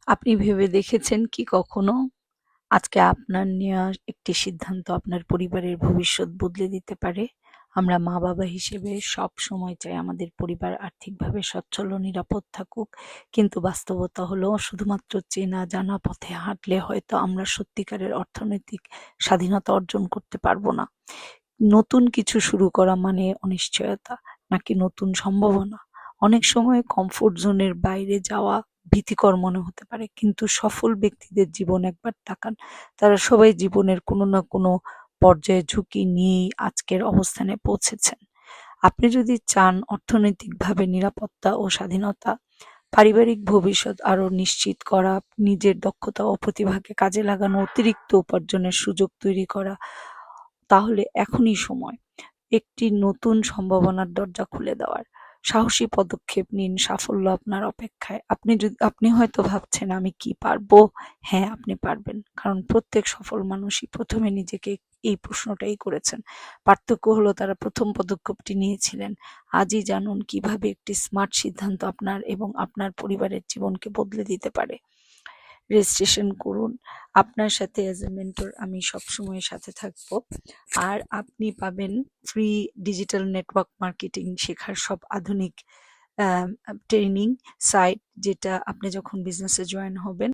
আপনি ভেবে দেখেছেন কি কখনো আজকে আপনার নেওয়া একটি সিদ্ধান্ত আপনার পরিবারের ভবিষ্যৎ বদলে দিতে পারে? আমরা মা-বাবা হিসেবে সবসময় চাই আমাদের পরিবার আর্থিকভাবে সচ্ছল ও নিরাপদ থাকুক। কিন্তু বাস্তবতা হলো শুধুমাত্র চেনা জানা পথে হাঁটলে হয়তো আমরা সত্যিকারের অর্থনৈতিক স্বাধীনতা অর্জন করতে পারবো না। নতুন কিছু শুরু করা মানে অনিশ্চয়তা নাকি নতুন সম্ভাবনা? অনেক সময় কমফোর্ট জোনের বাইরে যাওয়া ভীতিকর মনে হতে পারে, কিন্তু সফল ব্যক্তিদের জীবন একবার তাকান, তারা সবাই জীবনের কোনো না কোনো পর্যায়ে ঝুঁকি নিয়েই আজকের অবস্থানে পৌঁছেছেন। আপনি যদি চান অর্থনৈতিকভাবে নিরাপত্তা ও স্বাধীনতা, পারিবারিক ভবিষ্যৎ আরো নিশ্চিত করা, নিজের দক্ষতা ও প্রতিভাকে কাজে লাগানো, অতিরিক্ত উপার্জনের সুযোগ তৈরি করা, তাহলে এখনই সময় একটি নতুন সম্ভাবনার দরজা খুলে দেওয়ার। সাহসী পদক্ষেপ নিন, সাফল্য আপনার অপেক্ষায়। আপনি হয়তো ভাবছেন আমি কি পারবো? হ্যাঁ, আপনি পারবেন। কারণ প্রত্যেক সফল মানুষই প্রথমে নিজেকে এই প্রশ্নটাই করেছেন। পার্থক্য হলো তারা প্রথম পদক্ষেপটি নিয়েছিলেন। আজই জানুন কিভাবে একটি স্মার্ট সিদ্ধান্ত আপনার এবং আপনার পরিবারের জীবনকে বদলে দিতে পারে। রেজিস্ট্রেশন করুন। আপনার সাথে অ্যাজ এ মেন্টর আমি সবসময় সাথে থাকবো। আর আপনি পাবেন ফ্রি ডিজিটাল নেটওয়ার্ক মার্কেটিং শেখার সব আধুনিক ট্রেনিং সাইট, যেটা আপনি যখন বিজনেসে জয়েন হবেন